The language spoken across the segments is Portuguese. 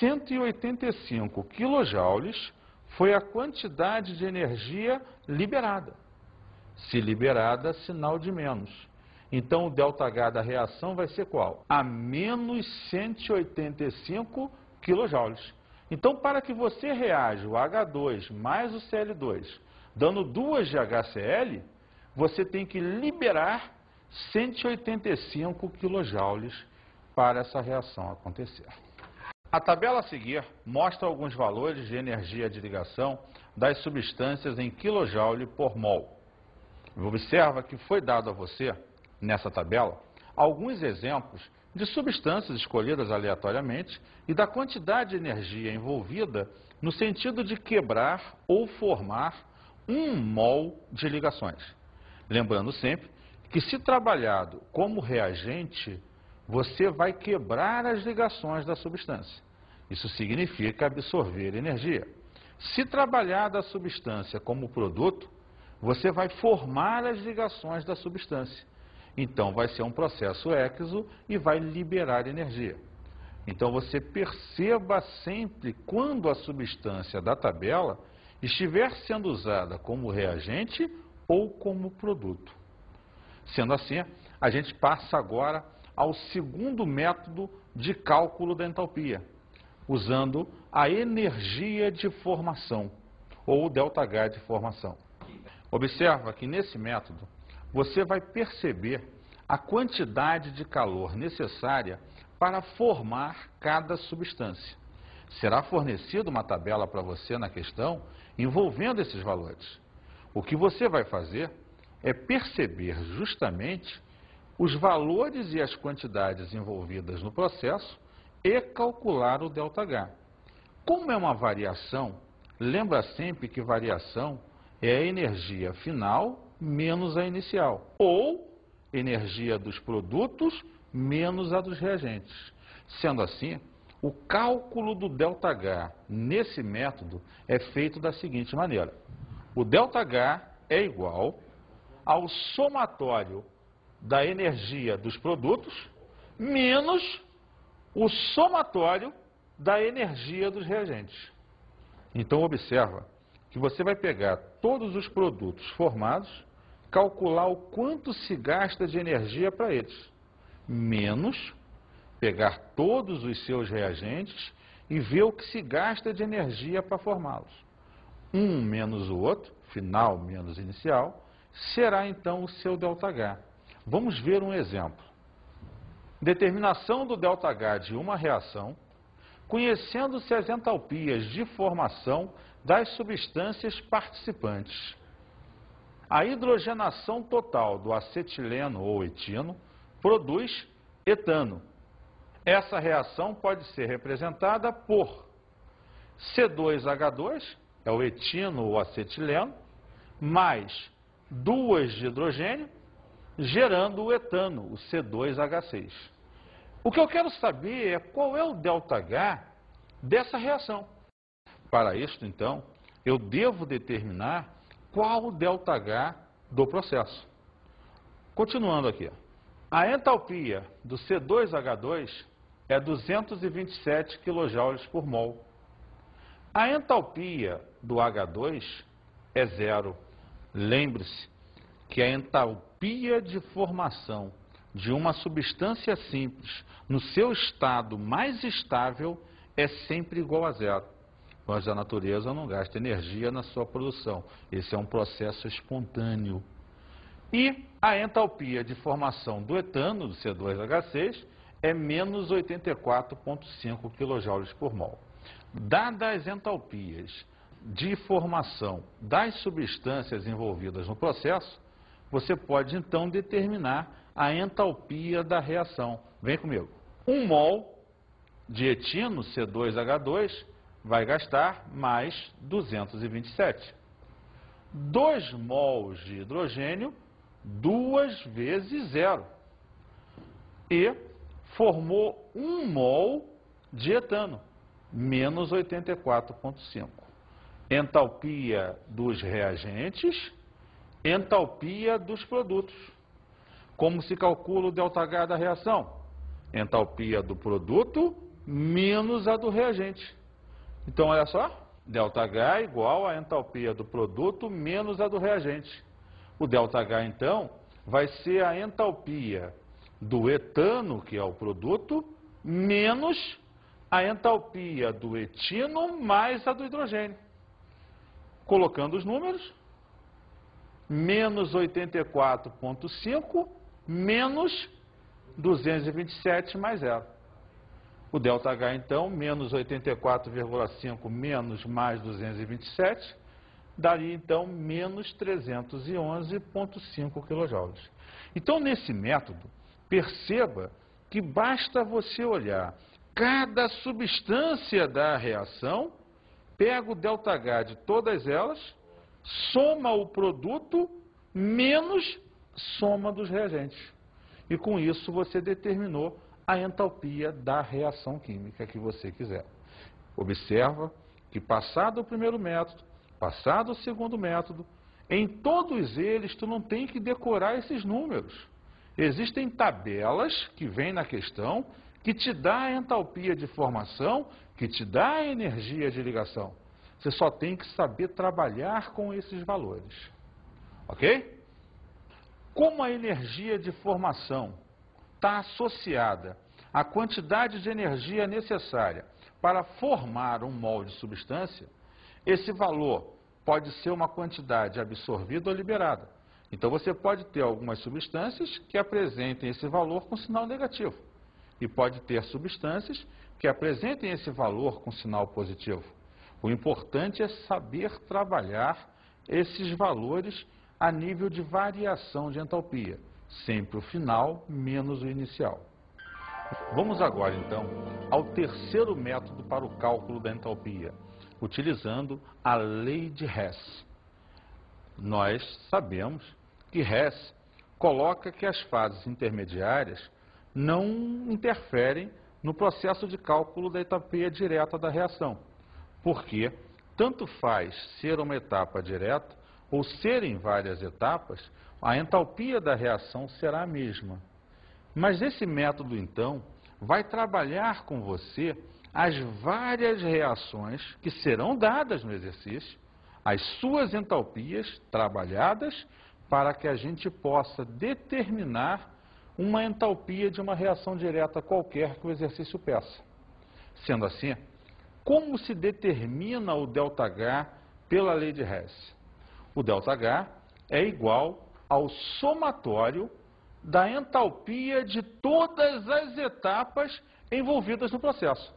185 quilojoules foi a quantidade de energia liberada. Se liberada, sinal de menos. Então, o ΔH da reação vai ser qual? A menos 185 quilojoules. Então, para que você reaja o H2 mais o Cl2, dando 2 de HCl, você tem que liberar 185 quilojoules para essa reação acontecer. A tabela a seguir mostra alguns valores de energia de ligação das substâncias em quilojoule por mol. Observa que foi dado a você, nessa tabela, alguns exemplos de substâncias escolhidas aleatoriamente e da quantidade de energia envolvida no sentido de quebrar ou formar 1 mol de ligações. Lembrando sempre que, se trabalhado como reagente, você vai quebrar as ligações da substância. Isso significa absorver energia. Se trabalhada a substância como produto, você vai formar as ligações da substância. Então, vai ser um processo exo e vai liberar energia. Então, você perceba sempre quando a substância da tabela estiver sendo usada como reagente ou como produto. Sendo assim, a gente passa agora ao segundo método de cálculo da entalpia, usando a energia de formação, ou ΔH de formação. Observa que nesse método você vai perceber a quantidade de calor necessária para formar cada substância. Será fornecida uma tabela para você na questão envolvendo esses valores. O que você vai fazer é perceber justamente os valores e as quantidades envolvidas no processo e calcular o ΔH. Como é uma variação, lembra sempre que variação é a energia final menos a inicial, ou energia dos produtos menos a dos reagentes. Sendo assim, o cálculo do ΔH nesse método é feito da seguinte maneira. O ΔH é igual ao somatório da energia dos produtos menos o somatório da energia dos reagentes. Então, observa que você vai pegar todos os produtos formados, calcular o quanto se gasta de energia para eles, menos pegar todos os seus reagentes e ver o que se gasta de energia para formá-los. Um menos o outro, final menos inicial, será então o seu ΔH. Vamos ver um exemplo. Determinação do ΔH de uma reação, conhecendo-se as entalpias de formação das substâncias participantes. A hidrogenação total do acetileno ou etino produz etano. Essa reação pode ser representada por C2H2, é o etino ou acetileno, mais 2 de hidrogênio, gerando o etano, o C2H6. O que eu quero saber é qual é o ΔH dessa reação. Para isso, então, eu devo determinar qual o ΔH do processo. Continuando aqui. A entalpia do C2H2 é 227 kJ por mol. A entalpia do H2 é zero. Lembre-se que a entalpia de formação de uma substância simples no seu estado mais estável é sempre igual a zero, pois a natureza não gasta energia na sua produção. Esse é um processo espontâneo. E a entalpia de formação do etano, do C2H6, é menos 84,5 kJ por mol. Dadas as entalpias de formação das substâncias envolvidas no processo, você pode então determinar a entalpia da reação. Vem comigo. 1 mol de etino, C2H2, vai gastar mais 227. 2 mols de hidrogênio, 2 vezes 0. E formou 1 mol de etano, menos 84,5. Entalpia dos reagentes, entalpia dos produtos. Como se calcula o ΔH da reação? Entalpia do produto menos a do reagente. Então, olha só, ΔH é igual à entalpia do produto menos a do reagente. O ΔH, então, vai ser a entalpia do etano, que é o produto, menos a entalpia do etino mais a do hidrogênio. Colocando os números, menos 84,5 menos 227 mais 0. O ΔH, então, menos 84,5 menos mais 227, daria, então, menos 311,5 kJ. Então, nesse método, perceba que basta você olhar cada substância da reação, pega o ΔH de todas elas, soma o produto, menos soma dos reagentes. E com isso você determinou a entalpia da reação química que você quiser. Observa que passado o primeiro método, passado o segundo método, em todos eles tu não tem que decorar esses números. Existem tabelas que vêm na questão que te dá a entalpia de formação, que te dá a energia de ligação. Você só tem que saber trabalhar com esses valores. Ok? Como a energia de formação está associada à quantidade de energia necessária para formar um mol de substância, esse valor pode ser uma quantidade absorvida ou liberada. Então, você pode ter algumas substâncias que apresentem esse valor com sinal negativo. E pode ter substâncias que apresentem esse valor com sinal positivo. O importante é saber trabalhar esses valores a nível de variação de entalpia. Sempre o final menos o inicial. Vamos agora, então, ao terceiro método para o cálculo da entalpia, utilizando a lei de Hess. Nós sabemos que Hess coloca que as fases intermediárias não interferem no processo de cálculo da entalpia direta da reação, porque tanto faz ser uma etapa direta ou serem várias etapas, a entalpia da reação será a mesma. Mas esse método, então, vai trabalhar com você as várias reações que serão dadas no exercício, as suas entalpias trabalhadas, para que a gente possa determinar uma entalpia de uma reação direta qualquer que o exercício peça. Sendo assim, como se determina o ΔH pela lei de Hess? O ΔH é igual ao somatório da entalpia de todas as etapas envolvidas no processo.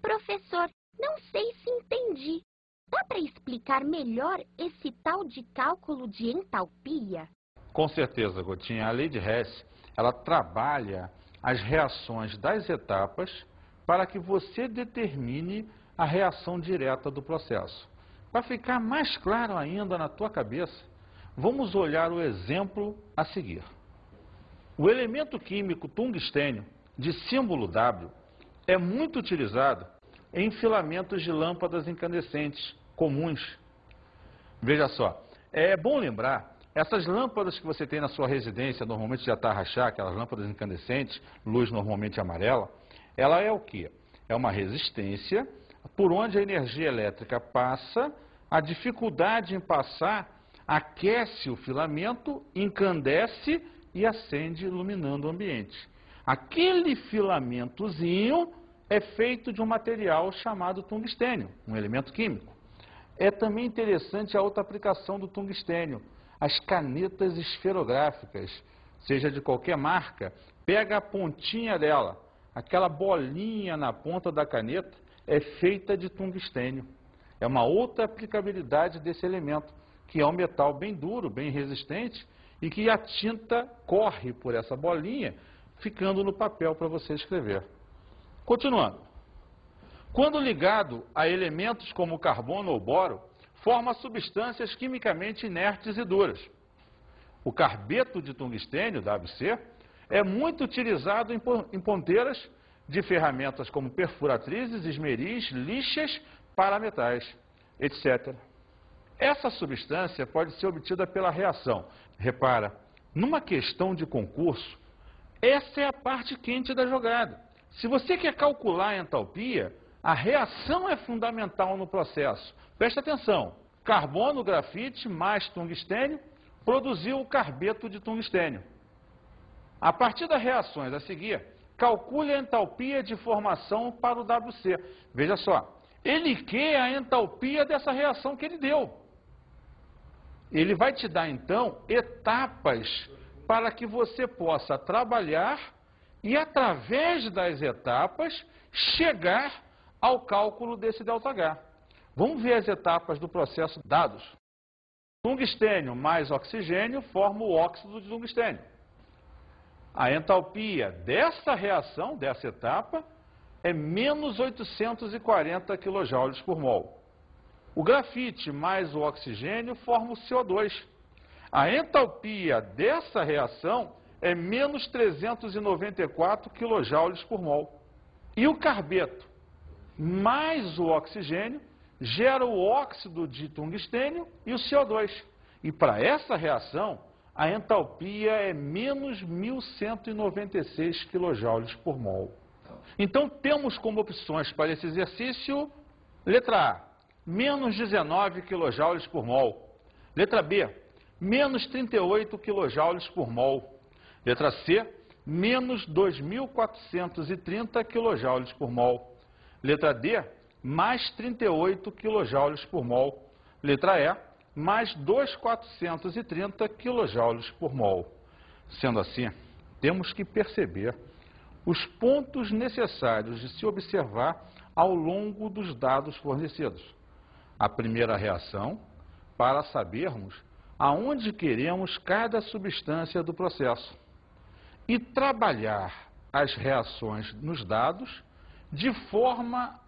Professor, não sei se entendi. Dá para explicar melhor esse tal de cálculo de entalpia? Com certeza, Gotinha. A lei de Hess, ela trabalha as reações das etapas para que você determine a reação direta do processo. Para ficar mais claro ainda na tua cabeça, vamos olhar o exemplo a seguir. O elemento químico tungstênio, de símbolo W, é muito utilizado em filamentos de lâmpadas incandescentes comuns. Veja só, é bom lembrar, essas lâmpadas que você tem na sua residência, normalmente de atarrachá, aquelas lâmpadas incandescentes, luz normalmente amarela, ela é o quê? É uma resistência por onde a energia elétrica passa, a dificuldade em passar aquece o filamento, encandece e acende, iluminando o ambiente. Aquele filamentozinho é feito de um material chamado tungstênio, um elemento químico. É também interessante a outra aplicação do tungstênio, as canetas esferográficas, seja de qualquer marca, pega a pontinha dela, aquela bolinha na ponta da caneta é feita de tungstênio. É uma outra aplicabilidade desse elemento, que é um metal bem duro, bem resistente, e que a tinta corre por essa bolinha, ficando no papel para você escrever. Continuando. Quando ligado a elementos como carbono ou boro, forma substâncias quimicamente inertes e duras. O carbeto de tungstênio, WC, é muito utilizado em ponteiras de ferramentas como perfuratrizes, esmeris, lixas para metais, etc. Essa substância pode ser obtida pela reação. Repara, numa questão de concurso, essa é a parte quente da jogada. Se você quer calcular a entalpia, a reação é fundamental no processo. Preste atenção. Carbono, grafite mais tungstênio produziu o carbeto de tungstênio. A partir das reações a seguir, calcule a entalpia de formação para o WC. Veja só, ele quer a entalpia dessa reação que ele deu. Ele vai te dar, então, etapas para que você possa trabalhar e, através das etapas, chegar ao cálculo desse ΔH. Vamos ver as etapas do processo dados. Tungstênio mais oxigênio forma o óxido de tungstênio. A entalpia dessa reação, dessa etapa, é menos 840 kJ por mol. O grafite mais o oxigênio forma o CO2. A entalpia dessa reação é menos 394 kJ por mol. E o carbeto mais o oxigênio gera o óxido de tungstênio e o CO2. E para essa reação, a entalpia é menos 1.196 kJ por mol. Então, temos como opções para esse exercício, letra A, menos 19 kJ por mol. Letra B, menos 38 kJ por mol. Letra C, menos 2.430 kJ por mol. Letra D, mais 38 kJ por mol. Letra E, mais 2.430 kJ por mol. Sendo assim, temos que perceber os pontos necessários de se observar ao longo dos dados fornecidos. A primeira reação, para sabermos aonde queremos cada substância do processo. E trabalhar as reações nos dados de forma